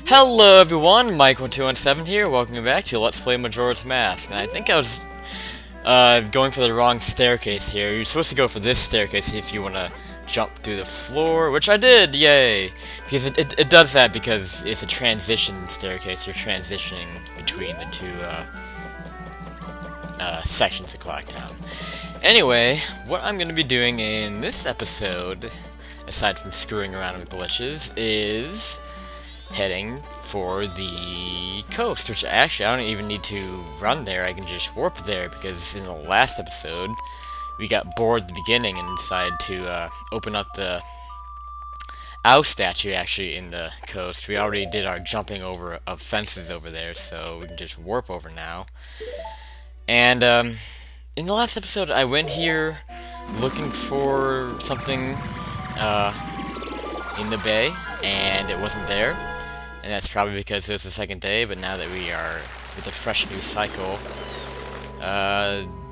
Hello everyone, Mike1217 here, welcome back to Let's Play Majora's Mask. And I think I was going for the wrong staircase here. You're supposed to go for this staircase if you want to jump through the floor, which I did, yay! Because it does that because it's a transition staircase. You're transitioning between the two sections of Clock Town. Anyway, what I'm going to be doing in this episode, aside from screwing around with glitches, is heading for the coast, which actually I don't even need to run there. I can just warp there, because in the last episode we got bored at the beginning and decided to open up the owl statue actually in the coast. We already did our jumping over of fences over there, so we can just warp over now. And in the last episode I went here looking for something in the bay, and it wasn't there. And that's probably because it was the second day, but now that we are with a fresh new cycle,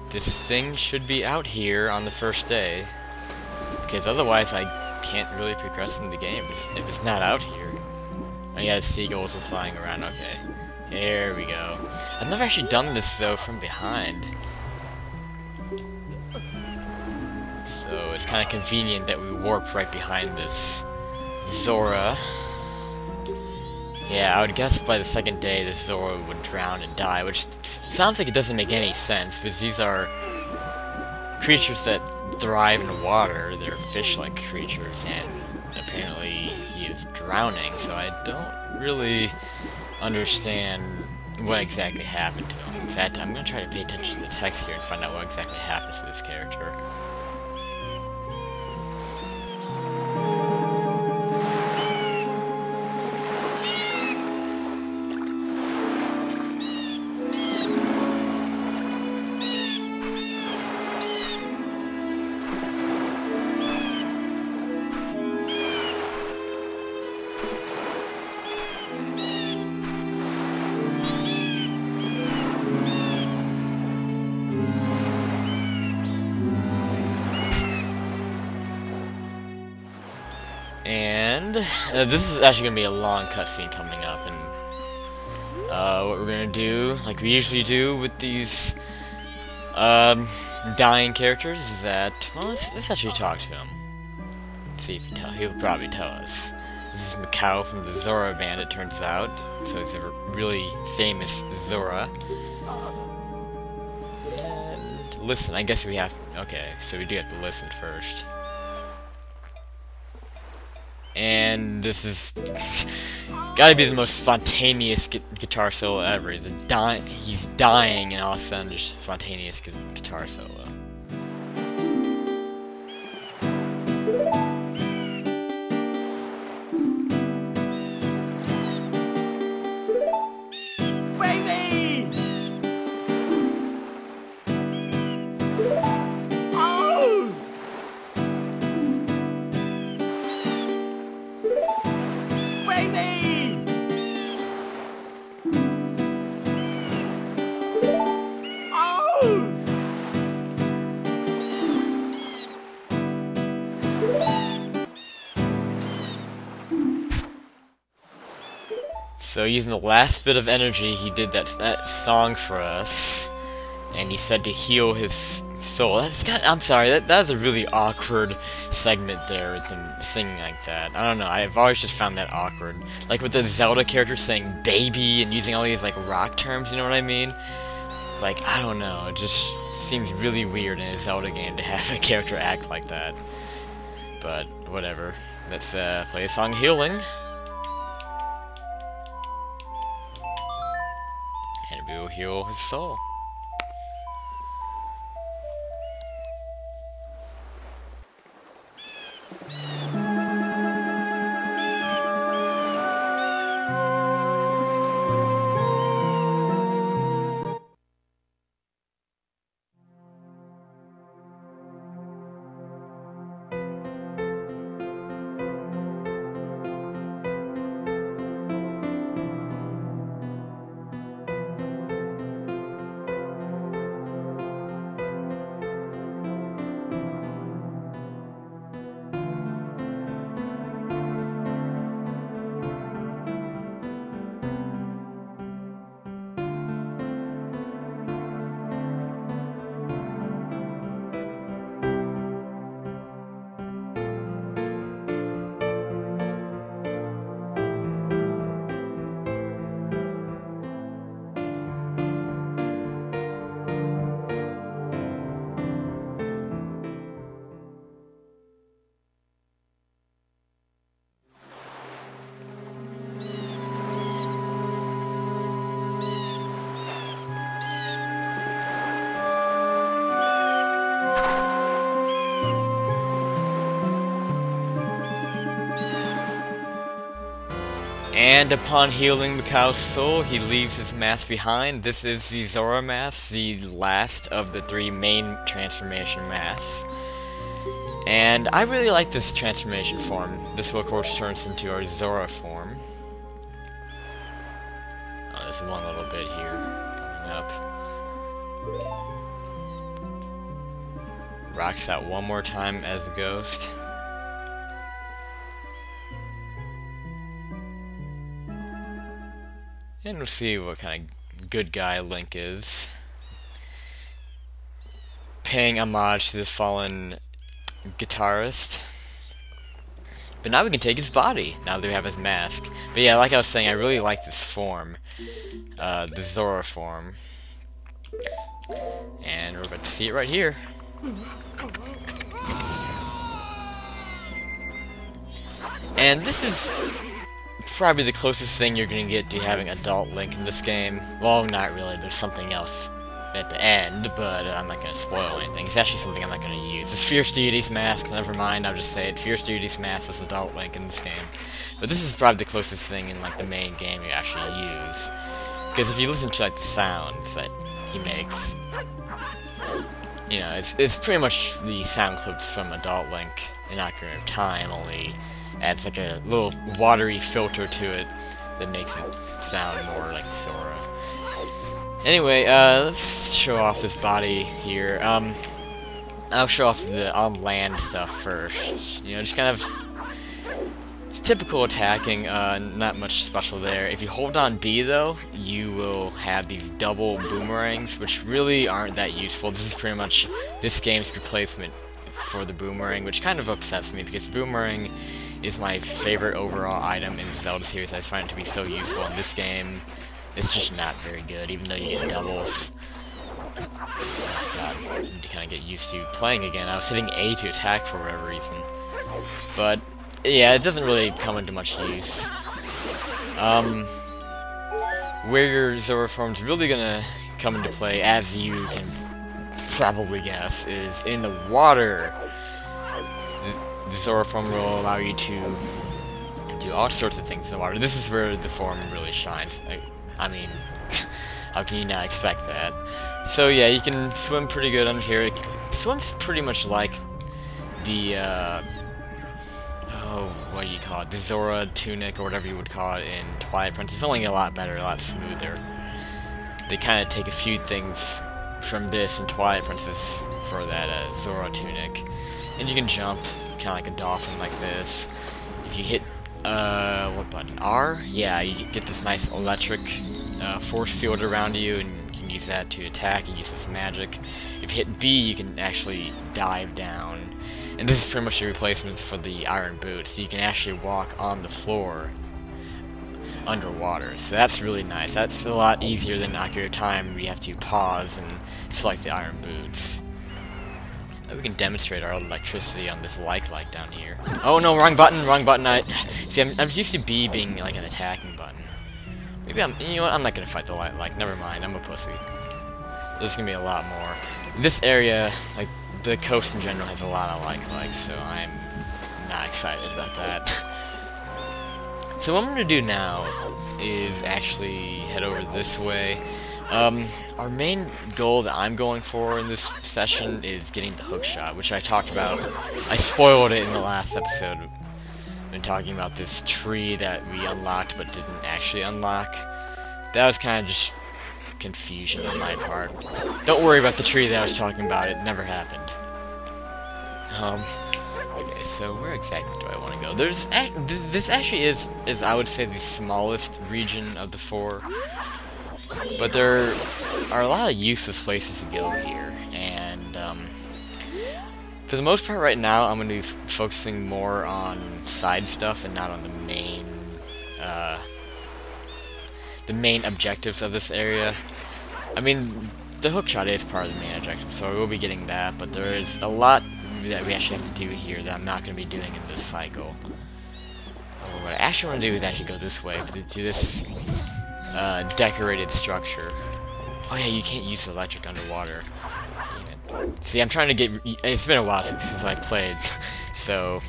this thing should be out here on the first day. Because otherwise I can't really progress in the game if it's not out here. Oh yeah, the seagulls are flying around, okay. There we go. I've never actually done this though from behind. So it's kind of convenient that we warp right behind this Zora. Yeah, I would guess by the second day this Zora would drown and die, which sounds like it doesn't make any sense, because these are creatures that thrive in water. They're fish-like creatures, and apparently he is drowning, so I don't really understand what exactly happened to him. In fact, I'm going to try to pay attention to the text here and find out what exactly happens to this character. And this is actually going to be a long cutscene coming up, and what we're going to do, like we usually do with these dying characters, is that, well, let's actually talk to him. See if he'll probably tell us. This is Macau from the Zora band, it turns out, so he's a really famous Zora. And listen, I guess we have, okay, so we do have to listen first. And this is gotta be the most spontaneous guitar solo ever. He's dying, and all of a sudden, just spontaneous guitar solo. So using the last bit of energy, he did that song for us, and he said to heal his soul. I'm sorry, that was a really awkward segment there with him singing like that. I don't know, I've always just found that awkward. Like with the Zelda character saying baby and using all these like rock terms, you know what I mean? Like, I don't know, it just seems really weird in a Zelda game to have a character act like that. But whatever, let's play a song Healing. And we will heal his soul. And upon healing Mikau's soul, he leaves his mask behind. This is the Zora mask, the last of the 3 main transformation masks. And I really like this transformation form. This will of course turns into our Zora form. Oh, there's one little bit here coming up. Rocks out one more time as a ghost. And we'll see what kind of good guy Link is. Paying homage to the fallen guitarist. But now we can take his body, now that we have his mask. But yeah, like I was saying, I really like this form. The Zora form. And we're about to see it right here. And this is probably the closest thing you're gonna get to having adult Link in this game. Well, not really, there's something else at the end, but I'm not gonna spoil anything. It's actually something I'm not gonna use. It's Fierce Deity's mask, never mind, I'll just say it. Fierce Deity's mask is adult Link in this game. But this is probably the closest thing in like the main game you actually use. Because if you listen to like the sounds that he makes, you know, it's pretty much the sound clips from adult Link in Ocarina of Time, only adds like a little watery filter to it that makes it sound more like Zora. Anyway, let's show off this body here. I'll show off the on-land stuff first. You know, just kind of typical attacking, not much special there. If you hold on B though, you will have these double boomerangs, which really aren't that useful. This is pretty much this game's replacement for the boomerang, which kind of upsets me because the boomerang is my favorite overall item in the Zelda series. I find it to be so useful in this game. It's just not very good, even though you get doubles. God, I need to kind of get used to playing again. I was hitting A to attack for whatever reason. But, yeah, it doesn't really come into much use. Where your Zora form's really gonna come into play, as you can probably guess, is in the water. The Zora form will allow you to do all sorts of things in the water. This is where the form really shines. I mean, how can you not expect that? So yeah, you can swim pretty good under here. It swims pretty much like the, oh, what do you call it? The Zora tunic, or whatever you would call it in Twilight Princess. It's only a lot better, a lot smoother. They kind of take a few things from this in Twilight Princess for that Zora tunic. And you can jump, kind of like a dolphin like this. If you hit what button? R? Yeah, you get this nice electric force field around you, and you can use that to attack and use this magic. If you hit B, you can actually dive down. And this is pretty much the replacement for the iron boots, so you can actually walk on the floor underwater. So that's really nice. That's a lot easier than Ocarina of Time, where you have to pause and select the iron boots. We can demonstrate our electricity on this like down here. Oh no, wrong button, wrong button. I'm used to B being like an attacking button. Maybe you know what, I'm not gonna fight the like, never mind, I'm a pussy. There's gonna be a lot more. This area, like, the coast in general has a lot of like, so I'm not excited about that. So what I'm gonna do now is actually head over this way. Our main goal that I'm going for in this session is getting the hook shot, which I talked about. I spoiled it in the last episode when talking about this tree that we unlocked but didn't actually unlock. That was kind of just confusion on my part. Don't worry about the tree that I was talking about, it never happened. Okay, so where exactly do I want to go? This actually is I would say the smallest region of the 4. But there are a lot of useless places to go here, and for the most part right now I'm going to be focusing more on side stuff and not on the main objectives of this area. I mean, the hookshot is part of the main objective, so we will be getting that, but there is a lot that we actually have to do here that I'm not going to be doing in this cycle. What I actually want to do is actually go this way, to this decorated structure. Oh yeah, you can't use electric underwater. Damn it. See, I'm trying to get... It's been a while since I played, so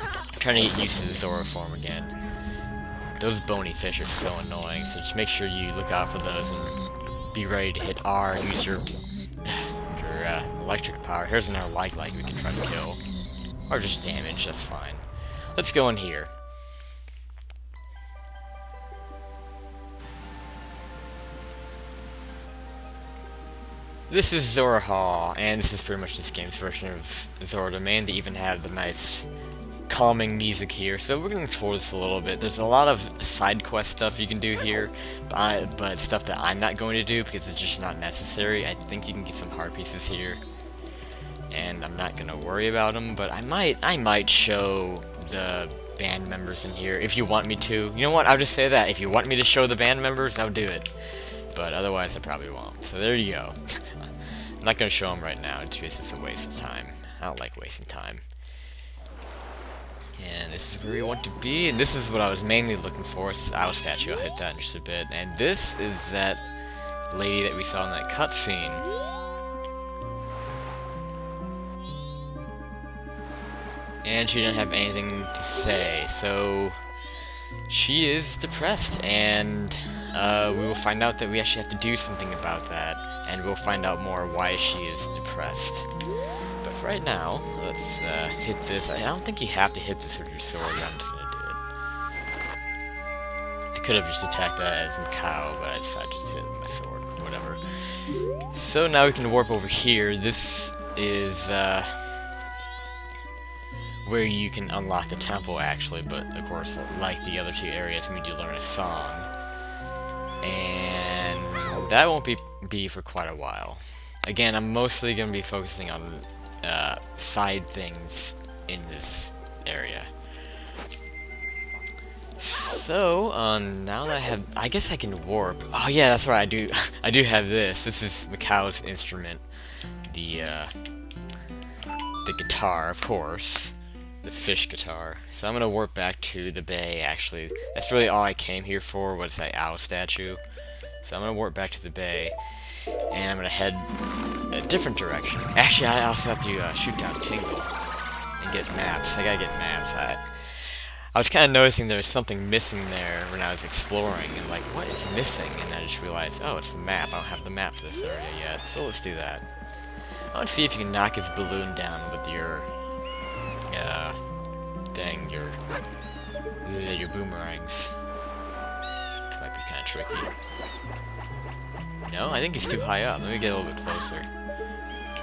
I'm trying to get used to the Zora form again. those bony fish are so annoying, so just make sure you look out for those and be ready to hit R and use your electric power. Here's another like we can try to kill. Or just damage, that's fine. Let's go in here. This is Zora Hall, and this is pretty much this game's version of Zora Domain. They even have the nice calming music here, so we're going to explore this a little bit. There's a lot of side quest stuff you can do here, but stuff that I'm not going to do because it's just not necessary. I think you can get some heart pieces here, and I'm not going to worry about them, but I might show the band members in here if you want me to. You know what, I'll just say that. If you want me to show the band members, I'll do it, but otherwise I probably won't. So there you go. I'm not going to show them right now because it's a waste of time. I don't like wasting time. And this is where we want to be, and this is what I was mainly looking for. It's this owl statue. I'll hit that in just a bit. And this is that lady that we saw in that cutscene. And she didn't have anything to say, so she is depressed, and we will find out that we actually have to do something about that, and we'll find out more why she is depressed. But for right now, let's hit this. I don't think you have to hit this with your sword, I'm just gonna do it. I could have just attacked that as Macau, but I decided to hit it with my sword, whatever. So now we can warp over here. This is where you can unlock the temple, actually, but of course, like the other two areas, we need to learn a song. And that won't be for quite a while. Again, I'm mostly going to be focusing on side things in this area. So, now that I guess I can warp. Oh yeah, that's right, I do have this. This is Macau's instrument. The guitar, of course. The fish guitar. So I'm gonna warp back to the bay, actually. That's really all I came here for, was that owl statue. So I'm gonna warp back to the bay, and I'm gonna head a different direction. Actually, I also have to shoot down Tingle and get maps. I gotta get maps. I was kind of noticing there was something missing there when I was exploring, and like, what is missing? And I just realized, oh, it's the map. I don't have the map for this area yet, so let's do that. I want to see if you can knock his balloon down with your thing, your boomerangs. This might be kind of tricky. No, I think he's too high up. Let me get a little bit closer.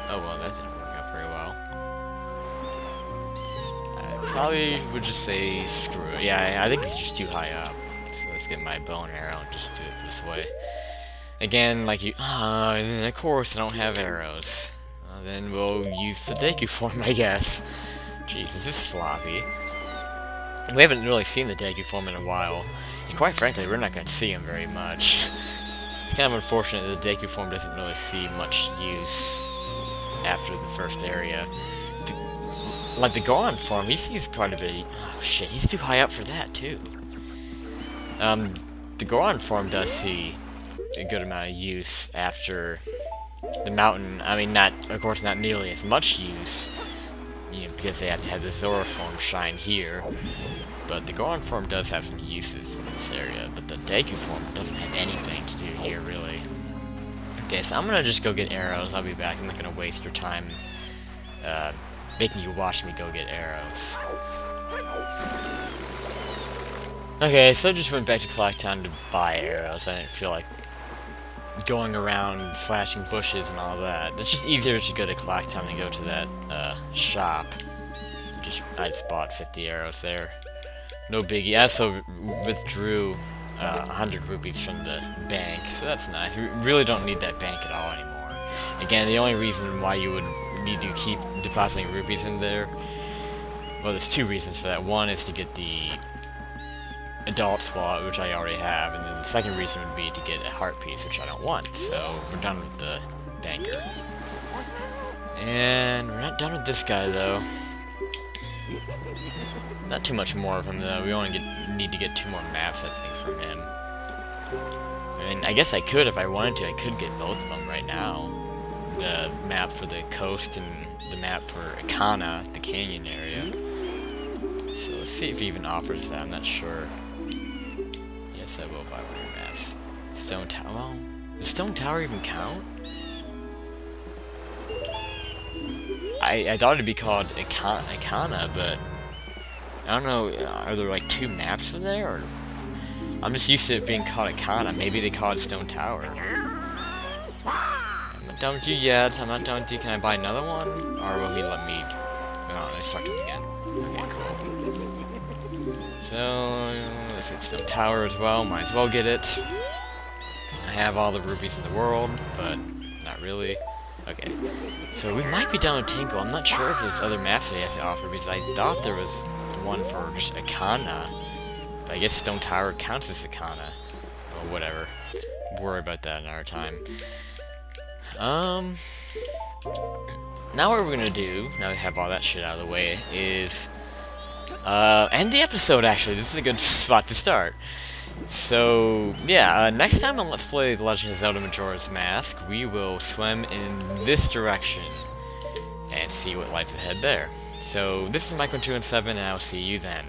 Oh well, that didn't work out very well. I probably would just say screw it. Yeah, I think he's just too high up. So let's get my bow and arrow and just do it this way. Again, like you. And of course I don't have arrows. Then we'll use the Deku form, I guess. Jeez, this is sloppy. We haven't really seen the Deku form in a while, and quite frankly, we're not going to see him very much. It's kind of unfortunate that the Deku form doesn't really see much use after the first area. Like the Goron form, he sees quite a bit. Oh shit, he's too high up for that too. The Goron form does see a good amount of use after the mountain. I mean, of course, not nearly as much use. You know, because they have to have the Zora form shine here. But the Goron form does have some uses in this area, but the Deku form doesn't have anything to do here, really. Okay, so I'm gonna just go get arrows. I'll be back. I'm not gonna waste your time making you watch me go get arrows. Okay, so I just went back to Clocktown to buy arrows. I didn't feel like going around slashing bushes and all that. It's just easier to go to Clocktown and go to that shop. I just bought 50 arrows there. No biggie. I also withdrew 100 rupees from the bank, so that's nice. We really don't need that bank at all anymore. Again, the only reason why you would need to keep depositing rupees in there, well, there's two reasons for that. One is to get the adult wallet, which I already have, and then the second reason would be to get a heart piece, which I don't want. So we're done with the banker. And we're not done with this guy, though. Not too much more of him, though. We only need to get 2 more maps, I think, from him. I mean, I guess I could, if I wanted to, I could get both of them right now. The map for the coast and the map for Ikana, the canyon area. So let's see if he even offers that, I'm not sure. so I will buy one of your maps. Stone Tower. Well, does Stone Tower even count? I thought it'd be called Icona, but I don't know. Are there like 2 maps in there? Or I'm just used to it being called Icona. Maybe they call it Stone Tower. I'm not done with you yet. I'm not done with you. Can I buy another one? Or will he let me? Oh, let's start doing it again. Okay, cool. So, let's get Stone Tower as well. Might as well get it. I have all the rubies in the world, but not really. Okay. So we might be done with Tinkle. I'm not sure if there's other maps that he has to offer, because I thought there was one for just Icona. But I guess Stone Tower counts as Icona. Or whatever. We'll worry about that another time. Now what we're gonna do, now we have all that shit out of the way, is end the episode, actually. This is a good spot to start. So, yeah, next time on Let's Play The Legend of Zelda Majora's Mask, we will swim in this direction and see what lies ahead there. So, this is Micro217, and I'll see you then.